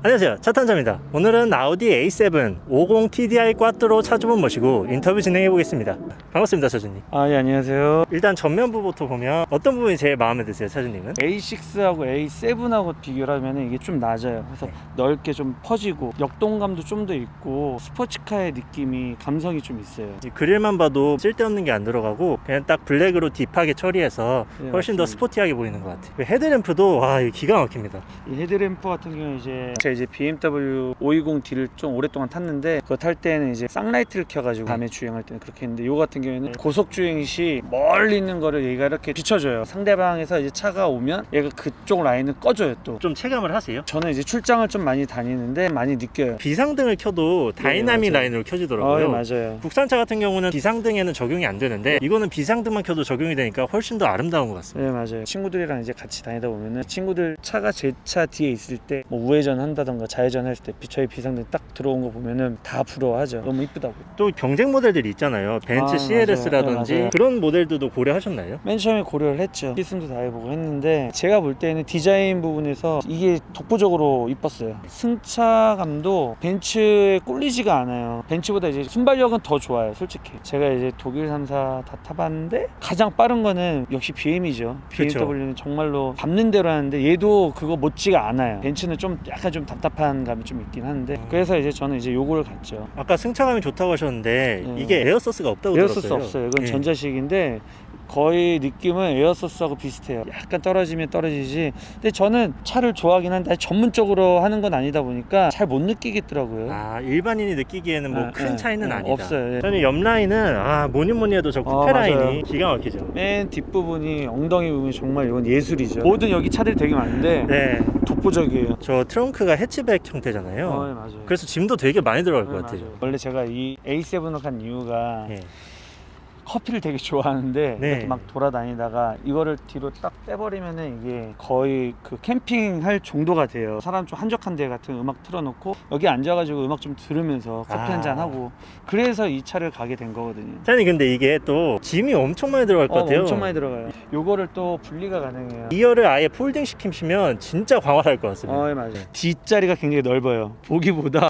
안녕하세요, 차탄자입니다. 오늘은 아우디 A7 50 TDI 꽈트로 차주분 모시고 인터뷰 진행해 보겠습니다. 반갑습니다, 차주님. 예, 안녕하세요. 일단 전면부부터 보면 어떤 부분이 제일 마음에 드세요, 차주님은? A6하고 A7하고 비교를 하면 이게 좀 낮아요. 그래서 넓게 좀 퍼지고 역동감도 좀 더 있고 스포츠카의 느낌이 감성이 좀 있어요. 이 그릴만 봐도 쓸데없는 게 안 들어가고 그냥 딱 블랙으로 딥하게 처리해서 네, 훨씬 더 맞습니다. 스포티하게 보이는 것 같아요. 헤드램프도 와, 이거 기가 막힙니다. 이 헤드램프 같은 경우는 제가 이제 BMW 520D를 좀 오랫동안 탔는데 그거 탈 때는 이제 쌍라이트를 켜가지고 밤에 주행할 때는 그렇게 했는데 이거 같은 경우에는 고속 주행 시 멀리 있는 거를 얘가 이렇게 비춰줘요. 상대방에서 이제 차가 오면 얘가 그쪽 라인을 꺼줘요. 또 좀 체감을 하세요? 저는 이제 출장을 좀 많이 다니는데 많이 느껴요. 비상등을 켜도 다이나믹 맞아요. 라인으로 켜지더라고요. 네, 맞아요. 국산차 같은 경우는 비상등에는 적용이 안 되는데 이거는 비상등만 켜도 적용이 되니까 훨씬 더 아름다운 것 같습니다. 네, 맞아요. 친구들이랑 이제 같이 다니다 보면은 친구들 차가 제 차 뒤에 있을 때 뭐 우회전 한다던가 좌회전 할 때 저희 비상등 딱 들어온 거 보면은 다 부러워하죠. 너무 이쁘다고. 또 경쟁 모델들이 있잖아요. 벤츠 아, CLS라든지 맞아요. 네, 맞아요. 그런 모델들도 고려하셨나요? 맨 처음에 고려를 했죠. 시승도 다 해보고 했는데 제가 볼 때는 디자인 부분에서 이게 독보적으로 이뻤어요. 승차감도 벤츠에 꿀리지가 않아요. 벤츠보다 이제 순발력은 더 좋아요, 솔직히. 제가 이제 독일 3사 다 타봤는데 가장 빠른 거는 역시 BM이죠. 그쵸. BMW는 정말로 밟는 대로 하는데 얘도 그거 못지가 않아요. 벤츠는 좀 약간 좀 답답한 감이 좀 있긴 한데 그래서 이제 저는 이제 요거를 갔죠. 아까 승차감이 좋다고 하셨는데 네. 이게 에어소스가 없다고 에어소스 들었어요. 없어요. 이건 예. 전자식인데 거의 느낌은 에어소스하고 비슷해요. 약간 떨어지면 떨어지지. 근데 저는 차를 좋아하긴 한데 전문적으로 하는 건 아니다 보니까 잘 못 느끼겠더라고요. 아, 일반인이 느끼기에는 뭐 큰 차이는 아니다. 없어요. 예. 저는 옆 라인은 뭐니 해도 저 쿠페 맞아요. 라인이 기가 막히죠. 맨 뒷부분이 엉덩이 부분이 정말 이건 예술이죠. 모든 여기 차들이 되게 많은데 네, 독보적이에요. 저 트렁크가 해치백 형태잖아요. 네, 맞아요. 그래서 짐도 되게 많이 들어갈 네, 것 같아요. 맞아요. 원래 제가 이 A7을 간 이유가 예. 커피를 되게 좋아하는데 네. 이렇게 막 돌아다니다가 이거를 뒤로 딱 빼버리면은 이게 거의 그 캠핑할 정도가 돼요. 사람 좀 한적한 데 같은 음악 틀어놓고 여기 앉아가지고 음악 좀 들으면서 커피 한잔 하고 그래서 이 차를 가게 된 거거든요. 사장님, 근데 이게 또 짐이 엄청 많이 들어갈 것 같아요. 엄청 많이 들어가요. 요거를 또 분리가 가능해요. 2열을 아예 폴딩 시키시면 진짜 광활할 것 같습니다. 네, 맞아요. 뒷자리가 굉장히 넓어요. 보기보다.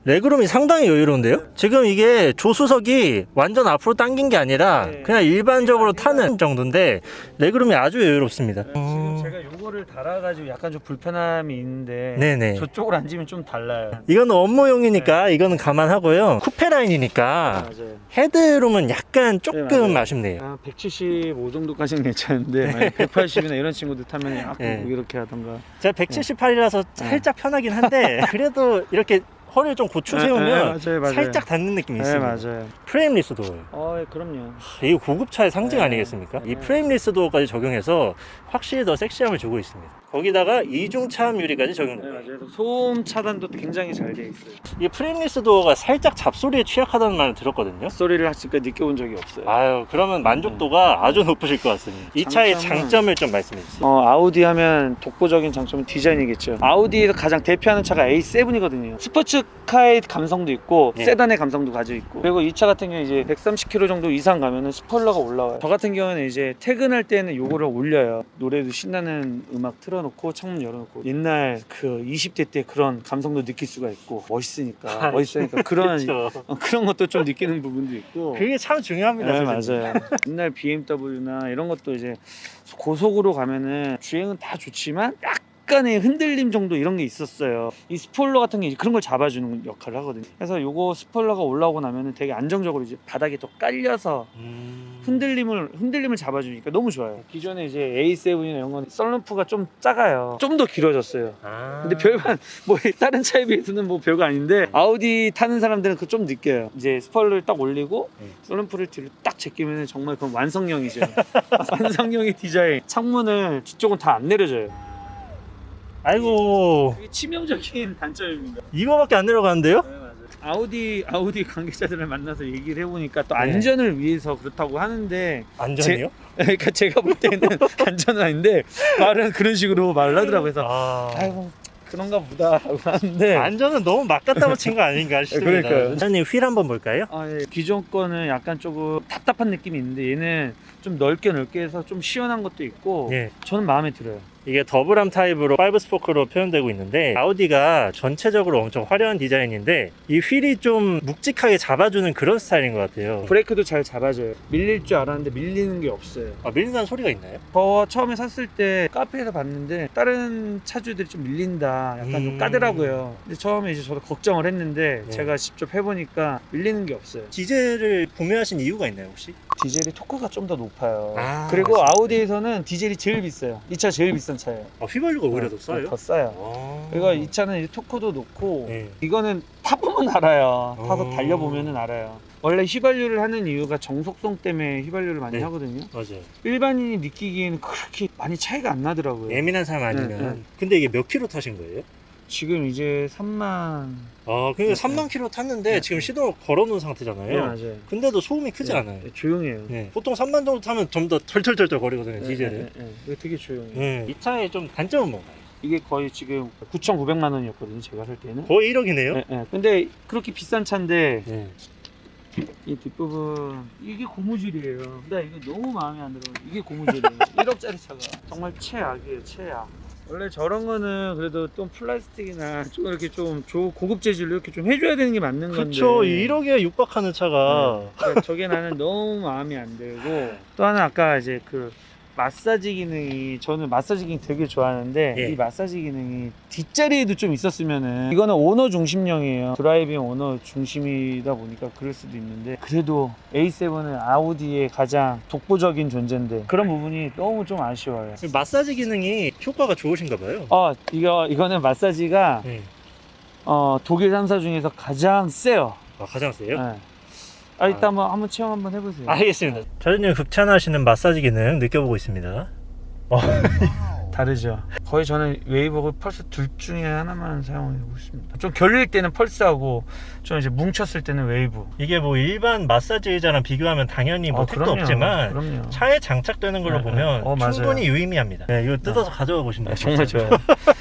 레그룸이 상당히 여유로운데요? 지금 이게 조수석이 완전 앞으로 당긴 게 아니라 네. 그냥 일반적으로 타는 정도인데 레그룸이 아주 여유롭습니다. 지금 제가 요거를 달아가지고 약간 좀 불편함이 있는데 네네. 저쪽으로 앉으면 좀 달라요. 이거는 업무용이니까 이거는 감안하고요. 쿠페 라인이니까 맞아요. 헤드룸은 약간 조금 네, 맞아요. 아쉽네요. 175 정도까지는 괜찮은데 만약 180이나 이런 친구들 타면 약간 네. 뭐 이렇게 하던가. 제가 178이라서 살짝 편하긴 한데 그래도 이렇게 허리를 좀 고추 세우면 맞아요. 살짝 닿는 느낌이 네, 있습니다. 맞아요. 프레임리스 도어예요. 그럼요. 이게 고급차의 상징 네. 아니겠습니까? 이 네. 프레임리스 도어까지 적용해서 확실히 더 섹시함을 주고 있습니다. 거기다가 이중 차음 유리까지 적용됩니다. 맞아요. 소음 차단도 굉장히 잘 돼 있어요. 이 프레임리스 도어가 살짝 잡소리에 취약하다는 말을 들었거든요. 소리를 지금까지 느껴본 적이 없어요. 아유, 그러면 만족도가 아주 높으실 것 같습니다. 이 차의 장점을 좀 말씀해 주세요. 아우디 하면 독보적인 장점은 디자인이겠죠. 아우디에서 가장 대표하는 차가 A7이거든요. 스포츠카의 감성도 있고 예. 세단의 감성도 가지고 있고 그리고 이 차 같은 경우는 이제 130km 정도 이상 가면은 스포일러가 올라와요. 저 같은 경우는 이제 퇴근할 때는 요거를 올려요. 노래도 신나는 음악 틀어놓고 창문 열어놓고 옛날 그 20대 때 그런 감성도 느낄 수가 있고 멋있으니까 그런 그렇죠. 그런 것도 좀 느끼는 부분도 있고. 그게 참 중요합니다. 네, 사실. 맞아요. 옛날 BMW나 이런 것도 이제 고속으로 가면은 주행은 다 좋지만 약간의 흔들림 정도 이런 게 있었어요. 이 스포일러 같은 게 그런 걸 잡아주는 역할을 하거든요. 그래서 요거 스포일러가 올라오고 나면은 되게 안정적으로 이제 바닥에 또 깔려서 흔들림을 잡아주니까 너무 좋아요. 기존에 이제 A7이나 이런 건 썬루프가 좀 작아요. 좀 더 길어졌어요. 근데 별반 뭐 다른 차에 비해서는 뭐 별거 아닌데 아우디 타는 사람들은 그거 좀 느껴요. 이제 스포일러를 딱 올리고 썬루프를 뒤로 딱 제끼면 정말 그건 완성형이죠. 완성형의 디자인. 창문을 뒤쪽은 다 안 내려져요. 아이고, 그게 치명적인 단점입니다. 이거밖에 안 내려가는데요? 네, 맞아요. 아우디 관계자들을 만나서 얘기를 해보니까 또 네. 안전을 위해서 그렇다고 하는데 안전이요? 그러니까 제가 볼 때는 안전은 아닌데 말은 그런 식으로 말을 하더라고요. 그래서 아이고 그런가 보다 하고 하는데 안전은 너무 막 갖다 붙인 거 아닌가 싶습니다. 그러니까요. 사장님, 휠 한번 볼까요? 예. 기존 거는 약간 조금 답답한 느낌이 있는데 얘는 좀 넓게 해서 좀 시원한 것도 있고 예. 저는 마음에 들어요. 이게 더블암 타입으로 5스포크로 표현되고 있는데 아우디가 전체적으로 엄청 화려한 디자인인데 이 휠이 좀 묵직하게 잡아주는 그런 스타일인 것 같아요. 브레이크도 잘 잡아줘요. 밀릴 줄 알았는데 밀리는 게 없어요. 아, 밀린다는 소리가 있나요? 저 처음에 샀을 때 카페에서 봤는데 다른 차주들이 좀 밀린다, 약간 좀 까더라고요. 근데 처음에 이제 저도 걱정을 했는데 네. 제가 직접 해보니까 밀리는 게 없어요. 디젤을 구매하신 이유가 있나요 혹시? 디젤이 토크가 좀 더 높아요. 아, 그리고 맞습니다. 아우디에서는 디젤이 제일 비싸요. 이 차 제일 비싼 차예요. 아, 휘발유가 오히려 더 싸요? 더 싸요. 아. 그리고 이 차는 이제 토크도 높고 네. 이거는 타보면 알아요. 타서 어. 달려보면은 알아요. 원래 휘발유를 하는 이유가 정속성 때문에 휘발유를 많이 네. 하거든요. 맞아요. 일반인이 느끼기에는 그렇게 많이 차이가 안 나더라고요. 예민한 사람 아니면. 네, 네. 근데 이게 몇 킬로 타신 거예요? 지금 이제 3만. 아, 그러니까 네, 3만 킬로 탔는데 네, 지금 네. 시동을 걸어놓은 상태잖아요. 네, 맞아요. 근데도 소음이 크지 않아요. 조용해요. 네. 보통 3만 정도 타면 좀 더 털털털털 거리거든요, 디젤은. 이거 되게 조용해요. 네. 이 차의 좀 단점은 뭔가요? 이게 거의 지금 9,900만 원이었거든요. 제가 살 때는. 거의 1억이네요. 네, 네. 근데 그렇게 비싼 차인데 네. 이 뒷부분 이게 고무줄이에요. 나 이거 너무 마음에 안 들어요. 이게 고무줄이에요. 1억짜리 차가 정말 최악이에요. 최악. 원래 저런 거는 그래도 좀 플라스틱이나 좀 이렇게 좀 고급 재질로 이렇게 좀 해줘야 되는 게 맞는 건데. 그쵸. 1억에 육박하는 차가. 그러니까 저게 나는 너무 마음에 안 들고 또 하나 아까 이제 그 마사지 기능이 저는 마사지 기능 되게 좋아하는데 예. 이 마사지 기능이 뒷자리에도 좀 있었으면은 이거는 오너 중심형이에요. 드라이빙 오너 중심이다 보니까 그럴 수도 있는데 그래도 A7은 아우디의 가장 독보적인 존재인데 그런 부분이 너무 좀 아쉬워요. 마사지 기능이 효과가 좋으신가 봐요. 이거는 마사지가 네. 독일 3사 중에서 가장 세요. 아, 가장 세요? 네. 이따 한번 체험 한번 해보세요. 알겠습니다. 차주님 극찬하시는 마사지 기능 느껴보고 있습니다. 다르죠. 거의 저는 웨이브하고 펄스 둘 중에 하나만 사용하고 있습니다. 좀 결릴 때는 펄스하고 좀 이제 뭉쳤을 때는 웨이브. 이게 뭐 일반 마사지 의자랑 비교하면 당연히 뭐 택도 그럼요. 없지만 그럼요. 차에 장착되는 걸로 네, 보면 네. 맞아요. 충분히 유의미합니다. 네, 이거 뜯어서 가져가 보시면 정말 좋아요.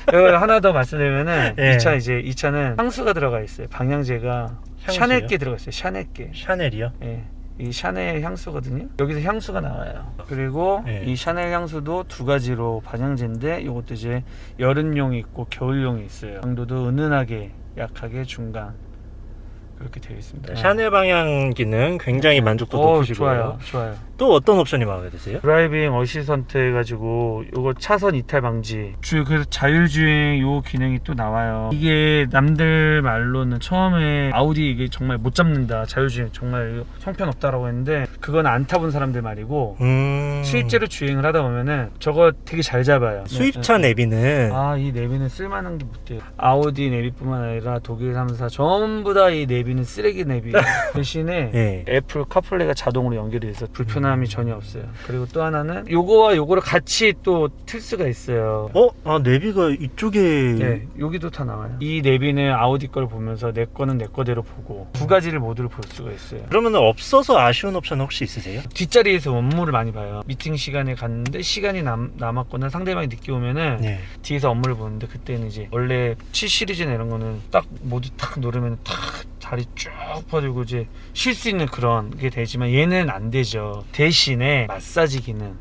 이거 하나 더 말씀드리면은 예. 이 차는 향수가 들어가 있어요. 방향제가 향수요? 샤넬게 들어가 있어요. 샤넬게. 샤넬이요? 예. 이 샤넬 향수거든요. 여기서 향수가 나와요. 그리고 네. 이 샤넬 향수도 두 가지로 반향제인데 이것도 이제 여름용이 있고 겨울용이 있어요. 강도도 은은하게, 약하게, 중간 그렇게 되어 있습니다. 샤넬 방향 기능 굉장히 만족도 높으시고요. 좋아요. 또 어떤 옵션이 마음에 드세요? 드라이빙 어시스턴트 해가지고 요거 차선 이탈 방지 그래서 자율주행 요 기능이 또 나와요. 이게 남들 말로는 처음에 아우디 이게 정말 못 잡는다, 자율주행 정말 형편없다라고 했는데 그건 안 타본 사람들 말이고 실제로 주행을 하다 보면은 저거 되게 잘 잡아요. 수입차 내비는 이 내비는 쓸만한 게 못 돼요. 아우디 내비뿐만 아니라 독일 3사 전부 다 이 내비는 쓰레기 내비 대신에 네. 애플 카플레이가 자동으로 연결이 돼서 불편함이 전혀 없어요. 그리고 또 하나는 요거와 요거를 같이 또 틀 수가 있어요. 내비가 이쪽에 네, 여기도 다 나와요. 이 내비는 아우디 걸 보면서 내 거는 내 거대로 보고 두 가지를 모두를 볼 수가 있어요. 그러면 없어서 아쉬운 옵션 혹시 있으세요? 뒷자리에서 업무를 많이 봐요. 미팅 시간에 갔는데 시간이 남았거나 상대방이 늦게 오면은 네. 뒤에서 업무를 보는데 그때는 이제 원래 7 시리즈나 이런 거는 딱 모두 탁 누르면 탁 다리 쭉 뻗고 이제 쉴 수 있는 그런 게 되지만 얘는 안 되죠. 대신에 마사지 기능,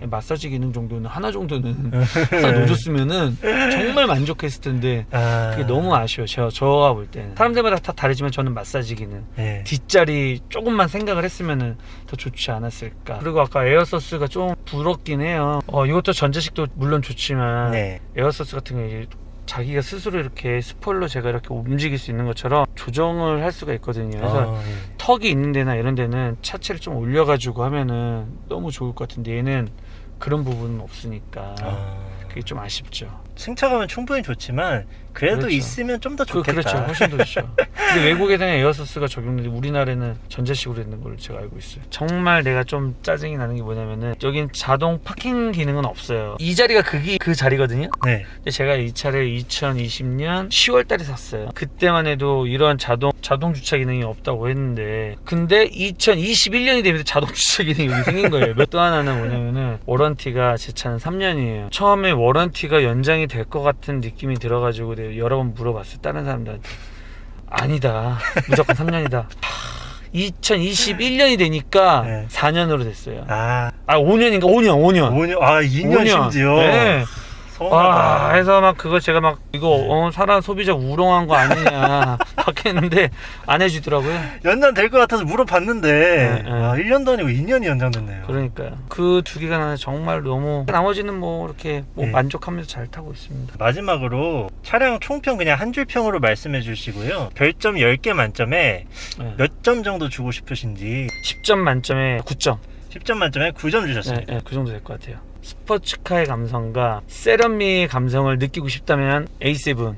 마사지 기능 정도는 하나 정도는 딱 넣어줬으면은 정말 만족했을 텐데 그게 너무 아쉬워요. 저가 볼 때는 사람들마다 다 다르지만 저는 마사지 기능 네. 뒷자리 조금만 생각을 했으면은 더 좋지 않았을까. 그리고 아까 에어서스가 좀 부럽긴 해요. 이것도 전자식도 물론 좋지만 네. 에어서스 같은 게 이제 자기가 스스로 이렇게 스포일러 제가 이렇게 움직일 수 있는 것처럼 조정을 할 수가 있거든요. 그래서 턱이 있는 데나 이런 데는 차체를 좀 올려가지고 하면은 너무 좋을 것 같은데 얘는 그런 부분은 없으니까 그게 좀 아쉽죠. 승차감은 충분히 좋지만 그래도 그렇죠. 있으면 좀 더 좋겠다. 그렇죠. 훨씬 더 좋죠. 근데 외국에서는 에어서스가 적용되는데 우리나라에는 전자식으로 있는 걸 제가 알고 있어요. 정말 내가 좀 짜증이 나는 게 뭐냐면은 여긴 자동 파킹 기능은 없어요. 이 자리가 그 자리거든요. 네. 근데 제가 이 차를 2020년 10월 달에 샀어요. 그때만 해도 이런 자동 주차 기능이 없다고 했는데 근데 2021년이 되면서 자동 주차 기능이 여기 생긴 거예요. 또 하나는 뭐냐면은 워런티가 제 차는 3년이에요. 처음에 워런티가 연장이 될 것 같은 느낌이 들어가지고 내가 여러 번 물어봤어요. 다른 사람들한테. 아니다. 무조건 3년이다. 2021년이 되니까 네. 4년으로 됐어요. 5년. 5년인가? 5년. 2년 심지어. 네. 서운하다. 해서 막 그거 제가 막 이거 사람 소비자 우롱한 거 아니냐 막 했는데 안 해주더라고요. 연장될 것 같아서 물어봤는데 네. 1년도 아니고 2년이 연장됐네요. 그러니까요. 그 두 개가 나는 정말 너무, 나머지는 뭐 이렇게 뭐 네. 만족하면서 잘 타고 있습니다. 마지막으로 차량 총평 그냥 한 줄 평으로 말씀해 주시고요. 별점 10개 만점에 네. 몇 점 정도 주고 싶으신지. 10점 만점에 9점. 10점 만점에 9점 주셨습니다. 그 정도 될 것 같아요. 스포츠카의 감성과 세련미의 감성을 느끼고 싶다면 A7